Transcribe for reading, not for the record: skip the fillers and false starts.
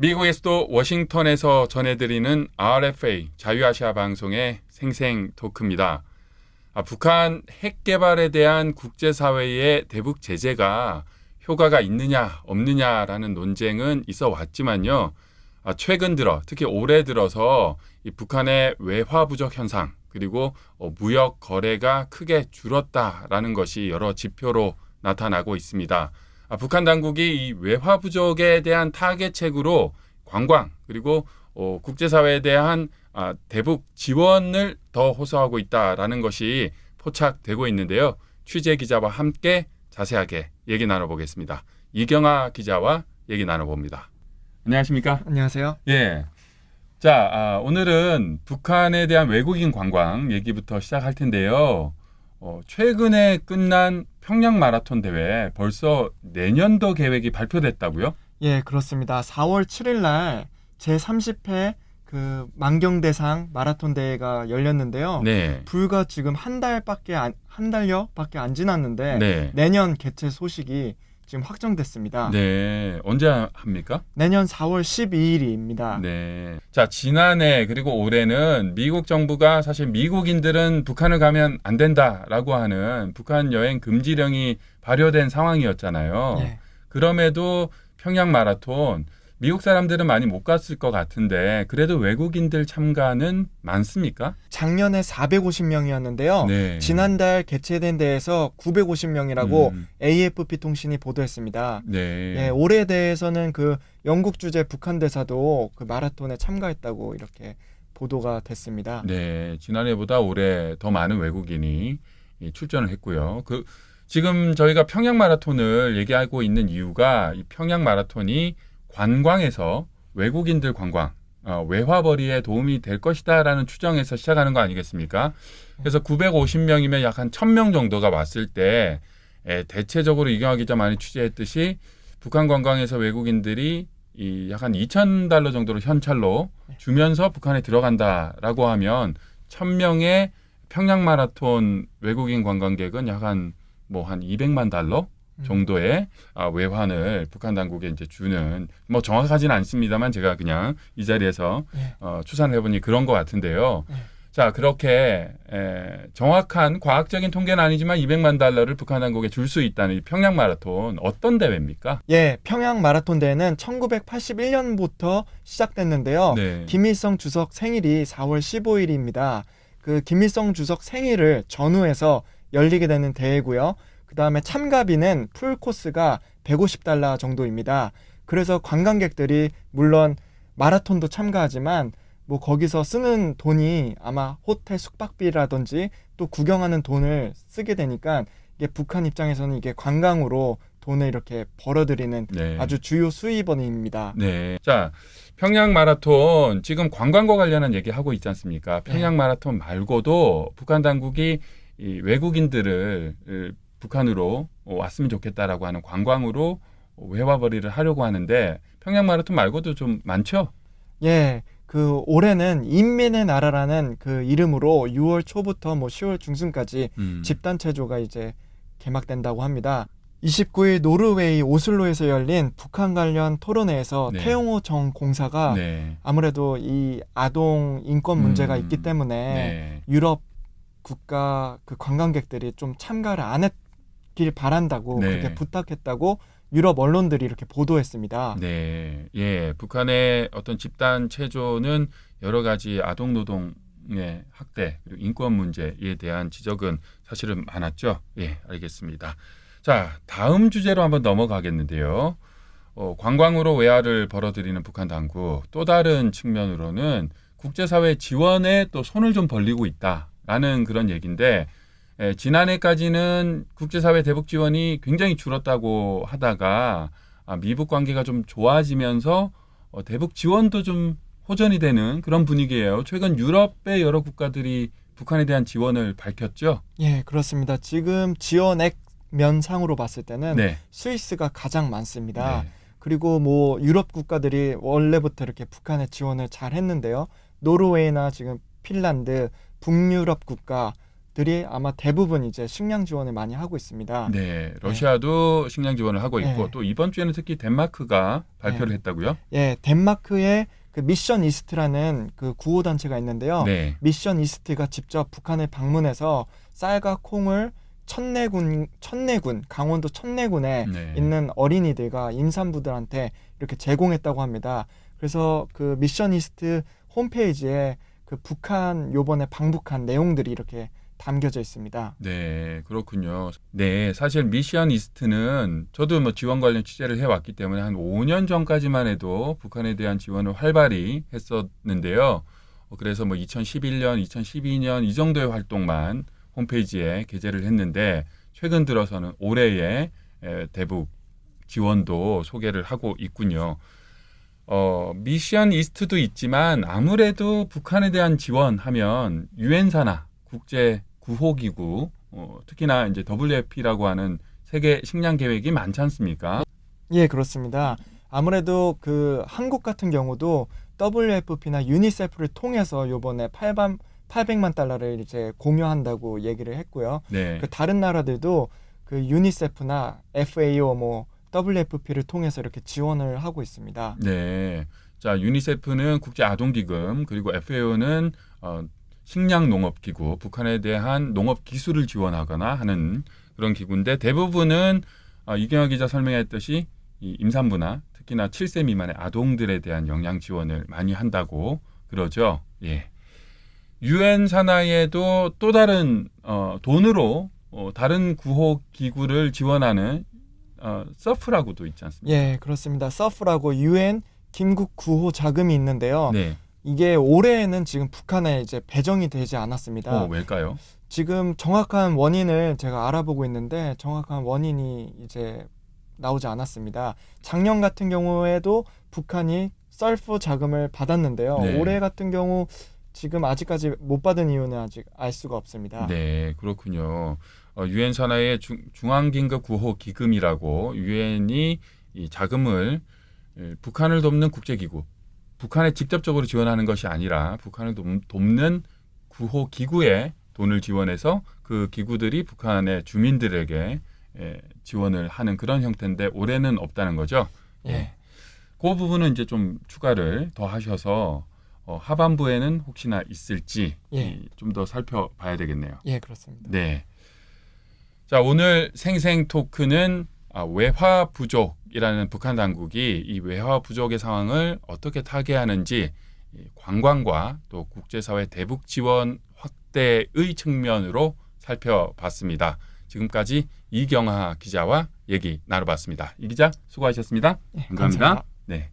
미국의 수도 워싱턴에서 전해드리는 RFA 자유아시아 방송의 생생 토크입니다. 북한 핵 개발에 대한 국제사회의 대북 제재가 효과가 있느냐 없느냐라는 논쟁은 있어 왔지만요. 최근 들어 특히 올해 들어서 이 북한의 외화 부족 현상 그리고 무역 거래가 크게 줄었다라는 것이 여러 지표로 나타나고 있습니다. 북한 당국이 이 외화 부족에 대한 타겟책으로 관광 그리고 국제사회에 대한 대북 지원을 더 호소하고 있다라는 것이 포착되고 있는데요. 취재 기자와 함께 자세하게 얘기 나눠보겠습니다. 이경아 기자와 얘기 나눠봅니다. 안녕하십니까? 안녕하세요. 예. 자, 오늘은 북한에 대한 외국인 관광 얘기부터 시작할 텐데요. 최근에 끝난 평양 마라톤 대회 벌써 내년도 계획이 발표됐다고요? 예, 그렇습니다. 4월 7일 날 제30회 그 만경대상 마라톤 대회가 열렸는데요. 네. 불과 지금 한 달여밖에 안 지났는데 네. 내년 개최 소식이 지금 확정됐습니다. 네. 언제 합니까? 내년 4월 12일입니다. 네. 자, 지난해 그리고 올해는 미국 정부가 사실 미국인들은 북한을 가면 안 된다라고 하는 북한 여행 금지령이 발효된 상황이었잖아요. 예. 그럼에도 평양 마라톤 미국 사람들은 많이 못 갔을 것 같은데 그래도 외국인들 참가는 많습니까? 작년에 450명이었는데요. 네. 지난달 개최된 데에서 950명이라고 음. AFP 통신이 보도했습니다. 네. 예, 올해 대해서는 그 영국 주재 북한 대사도 그 마라톤에 참가했다고 이렇게 보도가 됐습니다. 네. 지난해보다 올해 더 많은 외국인이 출전을 했고요. 지금 저희가 평양 마라톤을 얘기하고 있는 이유가 이 평양 마라톤이 관광에서 외국인들 관광, 외화벌이에 도움이 될 것이다라는 추정에서 시작하는 거 아니겠습니까? 그래서 950명이면 약 한 1000명 정도가 왔을 때 대체적으로 이경화 기자 많이 취재했듯이 북한 관광에서 외국인들이 약 한 $2,000 정도로 현찰로 주면서 북한에 들어간다라고 하면 1000명의 평양 마라톤 외국인 관광객은 약 한 $200만 정도의 외환을 북한 당국에 이제 주는 정확하지는 않습니다만 제가 그냥 이 자리에서 추산을 해보니 그런 것 같은데요. 자, 그렇게 정확한 과학적인 통계는 아니지만 $200만 북한 당국에 줄 수 있다는 이 평양 마라톤 어떤 대회입니까? 예, 평양 마라톤 대회는 1981년부터 시작됐는데요. 네. 김일성 주석 생일이 4월 15일입니다. 그 김일성 주석 생일을 전후해서 열리게 되는 대회고요. 그 다음에 참가비는 풀코스가 $150 정도입니다. 그래서 관광객들이 물론 마라톤도 참가하지만 거기서 쓰는 돈이 아마 호텔 숙박비라든지 또 구경하는 돈을 쓰게 되니까 이게 북한 입장에서는 이게 관광으로 돈을 이렇게 벌어들이는 네. 아주 주요 수입원입니다. 네. 자, 평양 마라톤 지금 관광과 관련한 얘기하고 있지 않습니까? 평양 마라톤 말고도 북한 당국이 이 외국인들을 북한으로 왔으면 좋겠다라고 하는 관광으로 외화벌이를 하려고 하는데 평양 마라톤 말고도 좀 많죠? 예, 그 올해는 인민의 나라라는 그 이름으로 6월 초부터 10월 중순까지 집단 체조가 이제 개막된다고 합니다. 29일 노르웨이 오슬로에서 열린 북한 관련 토론회에서 네. 태용호 정 공사가 네. 아무래도 이 아동 인권 문제가 있기 때문에 네. 유럽 국가 그 관광객들이 좀 참가를 안 했길 바란다고 네. 그렇게 부탁했다고 유럽 언론들이 이렇게 보도했습니다. 네. 예. 북한의 어떤 집단 체조는 여러 가지 아동 노동의 학대 그리고 인권 문제에 대한 지적은 사실은 많았죠. 예, 알겠습니다. 자, 다음 주제로 한번 넘어가겠는데요. 관광으로 외화를 벌어들이는 북한 당국 또 다른 측면으로는 국제사회 지원에 또 손을 좀 벌리고 있다라는 그런 얘기인데 지난해까지는 국제사회 대북 지원이 굉장히 줄었다고 하다가 미북 관계가 좀 좋아지면서 대북 지원도 좀 호전이 되는 그런 분위기예요. 최근 유럽의 여러 국가들이 북한에 대한 지원을 밝혔죠. 예, 그렇습니다. 지금 지원액 면상으로 봤을 때는 네. 스위스가 가장 많습니다. 네. 그리고 유럽 국가들이 원래부터 이렇게 북한에 지원을 잘 했는데요. 노르웨이나 지금 핀란드, 북유럽 국가 국들이 아마 대부분 이제 식량 지원을 많이 하고 있습니다. 네, 러시아도 식량 지원을 하고 있고 네. 또 이번 주에는 특히 덴마크가 발표를 했다고요? 예, 덴마크의 그 미션 이스트라는 그 구호 단체가 있는데요. 네, 미션 이스트가 직접 북한을 방문해서 쌀과 콩을 천내군 강원도 천내군에 네. 있는 어린이들과 임산부들한테 이렇게 제공했다고 합니다. 그래서 그 미션 이스트 홈페이지에 그 북한 요번에 방북한 내용들이 이렇게 담겨져 있습니다. 네, 그렇군요. 네, 사실 미션 이스트는 저도 뭐 지원 관련 취재를 해왔기 때문에 한 5년 전까지만 해도 북한에 대한 지원을 활발히 했었는데요. 그래서 뭐 2011년, 2012년 이 정도의 활동만 홈페이지에 게재를 했는데 최근 들어서는 올해의 대북 지원도 소개를 하고 있군요. 미션 이스트도 있지만 아무래도 북한에 대한 지원하면 유엔사나 국제 구호기구, 특히나 이제 WFP라고 하는 세계 식량 계획이 많지 않습니까? 예, 그렇습니다. 아무래도 그 한국 같은 경우도 WFP나 유니세프를 통해서 요번에 800만 달러를 이제 공유한다고 얘기를 했고요. 네, 그 다른 나라들도 그 유니세프나 FAO 뭐 WFP를 통해서 이렇게 지원을 하고 있습니다. 네. 자, 유니세프는 국제 아동기금 그리고 FAO는 식량농업기구, 북한에 대한 농업 기술을 지원하거나 하는 그런 기구인데 대부분은 이경아 기자 설명했듯이 이 임산부나 특히나 7세 미만의 아동들에 대한 영양 지원을 많이 한다고 그러죠. 예. 유엔 산하에도 또 다른 돈으로 다른 구호 기구를 지원하는 서프라고도 있지 않습니까? 예, 그렇습니다. 서프라고 유엔 긴급 구호 자금이 있는데요. 네. 이게 올해에는 지금 북한에 이제 배정이 되지 않았습니다. 왜일까요? 지금 정확한 원인을 제가 알아보고 있는데 정확한 원인이 이제 나오지 않았습니다. 작년 같은 경우에도 북한이 썰프 자금을 받았는데요. 네. 올해 같은 경우 지금 아직까지 못 받은 이유는 아직 알 수가 없습니다. 네, 그렇군요. 유엔 산하의 중앙긴급 구호 기금이라고 유엔이 이 자금을 북한을 돕는 국제기구, 북한에 직접적으로 지원하는 것이 아니라 북한을 돕는 구호 기구에 돈을 지원해서 그 기구들이 북한의 주민들에게 지원을 하는 그런 형태인데 올해는 없다는 거죠. 예. 그 부분은 이제 좀 추가를 더 하셔서 하반부에는 혹시나 있을지 예. 좀 더 살펴봐야 되겠네요. 예, 그렇습니다. 네. 자, 오늘 생생 토크는 외화 부족이라는 북한 당국이 이 외화 부족의 상황을 어떻게 타개하는지 관광과 또 국제사회 대북 지원 확대의 측면으로 살펴봤습니다. 지금까지 이경하 기자와 얘기 나눠봤습니다. 이 기자 수고하셨습니다. 예, 감사합니다. 감사합니다. 네.